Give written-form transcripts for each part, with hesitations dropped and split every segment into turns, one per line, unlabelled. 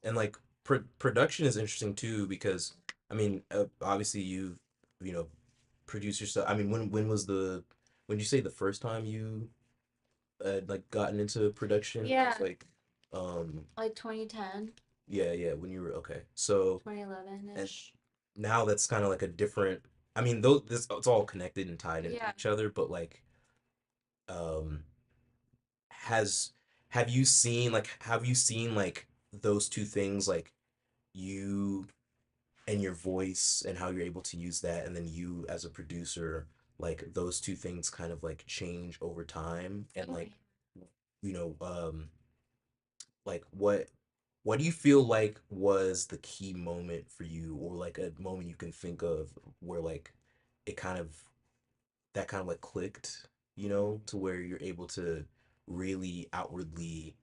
And like production is interesting too because I mean obviously you know produced yourself. I mean when was the when you say the first time you like gotten into production? It was
Yeah,
like
like 2010,
yeah when you were okay. So and
2011-ish.
now that's kind of like a different. I mean those this it's all connected and tied into
Yeah.
each other, but like um has have you seen like those two things like you and your voice and how you're able to use that and then you as a producer like those two things kind of like change over time and
Oh,
like you know like what do you feel like was the key moment for you or like a moment you can think of where like it kind of that kind of like clicked, you know, to where you're able to really outwardly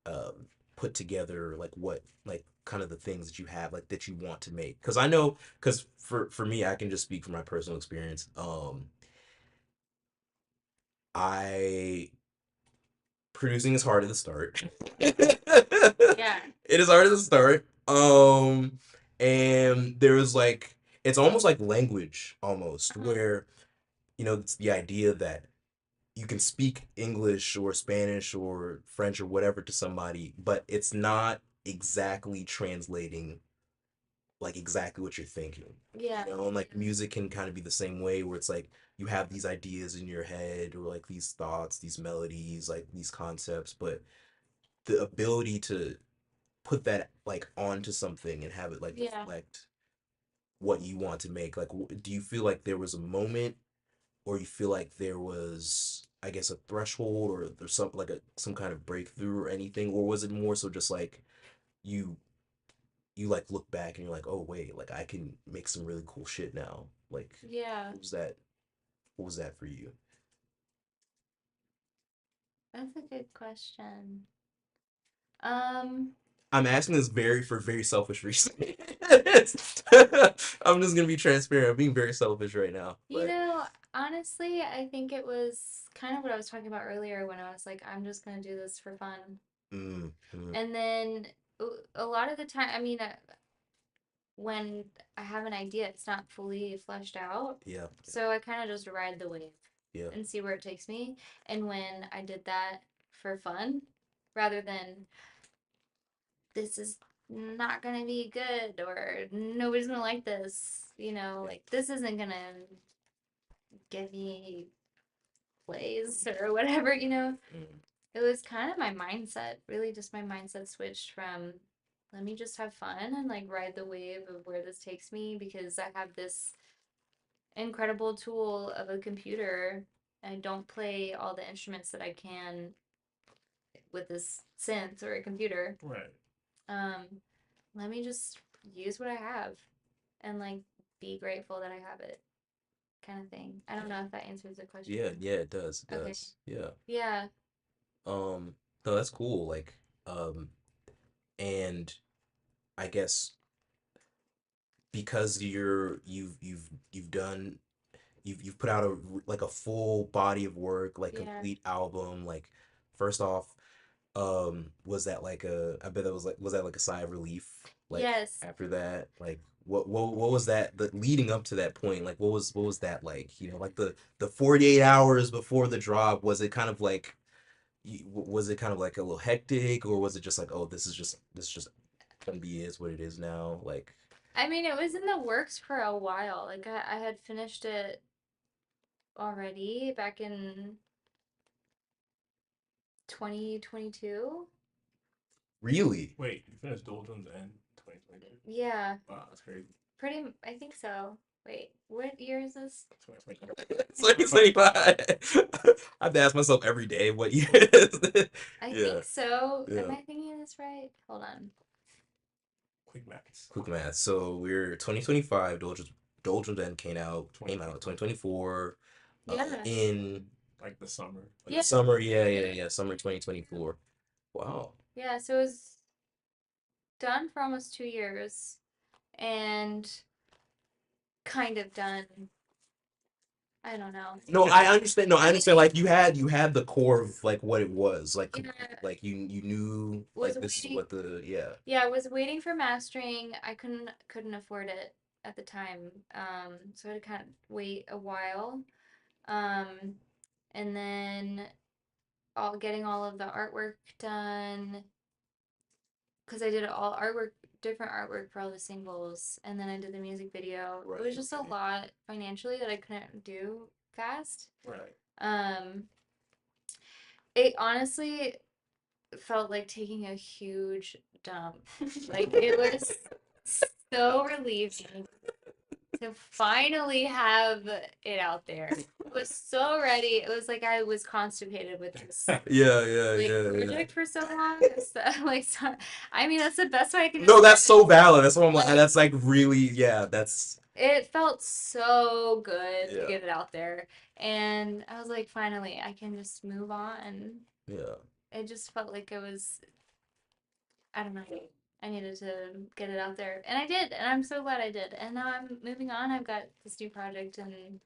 um put together like what like kind of the things that you have like that you want to make because I know because for me I can just speak from my personal experience. I producing is hard at the start.
yeah.
It is hard at the start. And there was like it's almost like language almost
Uh-huh.
where you know it's the idea that you can speak English or Spanish or French or whatever to somebody, but it's not exactly translating like exactly what you're thinking.
Yeah.
You know, and like music can kind of be the same way where it's like you have these ideas in your head or like these thoughts, these melodies, like these concepts, but the ability to put that like onto something and have it like
Yeah.
reflect what you want to make. Like, do you feel like there was a moment or you feel like there was I guess a threshold or there's some like a some kind of breakthrough or anything or was it more so just like you you like look back and you're like oh wait like I can make some really cool shit now like
Yeah.
what was that for you?
That's a good question. Um,
I'm asking this very for very selfish reasons. I'm just gonna be transparent. I'm being very selfish right now
you
but
know, honestly, I think it was kind of what I was talking about earlier when I was like, I'm just gonna do this for fun.
mm, mm,
And then a lot of the time, I mean, when I have an idea, it's not fully fleshed out.
yeah
So I kind of just ride the wave
yeah
and see where it takes me. And when I did that for fun, rather than this is not gonna be good or nobody's gonna like this, like this isn't gonna give me plays or whatever,
mm,
it was kind of my mindset, really just my mindset switched from let me just have fun and like ride the wave of where this takes me because I have this incredible tool of a computer. I don't play all the instruments that I can with this synth or a computer.
Right.
Um, Let me just use what I have and like be grateful that I have it, kind of thing. I don't know if that answers the
yeah
question.
yeah it does it
Okay.
does yeah
Yeah.
um no that's cool like and I guess because you've done you've put out a like a full body of work like
Yeah.
complete album like first off was that like a I bet that was that like a sigh of relief like
Yes.
after that like what was that the leading up to that point like what was that like you know like the 48 hours before the drop was it kind of like was it kind of like a little hectic or was it just like oh this is just gonna be is what it is now like
I mean, it was in the works for a while. Like, I had finished it already back in 2022.
really
Wait, you finished Doldrums End 2022?
Yeah,
Wow, that's crazy.
I think so. Wait, what year is this?
2025. I have to ask myself every day what year is this?
I
Yeah,
think so. Am
yeah.
I thinking of this right? Hold on.
Quick maths.
Quick math. So we're 2025. Doldrums End came out
2024.
2024.
Yeah.
In
Like the summer.
like
Yeah.
summer, yeah, summer 2024. Wow.
Yeah, so it was. done for almost 2 years and kind of done. I don't know.
No, I understand. No, I understand. Like you had the core of like what it was.
Yeah,
Like you knew
was
like this is
waiting.
what the yeah.
Yeah, I was waiting for mastering. I couldn't afford it at the time. So I had to kind of wait a while. Um, and then getting all of the artwork done because I did all artwork, different artwork for all the singles, and then I did the music video. It
Right.
was just a
Okay.
lot financially that I couldn't do fast.
Right.
Um, it honestly felt like taking a huge dump. Like it was so relieving to finally have it out there. I was so ready. It was like I was constipated with this
Yeah,
project for so long. So, I mean, that's the best way I can
No,
describe
that's
it.
so valid. That's what I'm like.
Like,
That's like really yeah. That's
it felt so good to
yeah,
get it out there, and I was like, finally, I can just move on.
yeah.
It just felt like it was, I don't know. I needed to get it out there, and I did, and I'm so glad I did. And now I'm moving on. I've got this new project, and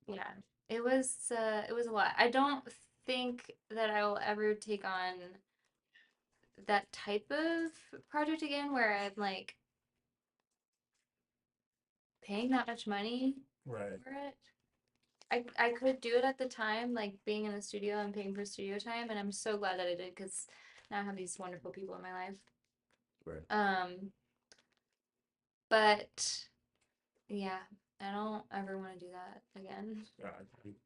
yeah, it was a lot. I don't think that I will ever take on that type of project again where I'm like paying that much money
Right.
for it. I could do it at the time, like being in the studio and paying for studio time, and I'm so glad that I did because now I have these wonderful people in my life.
Right.
But yeah, I don't ever want to do that again.
Yeah, I agree.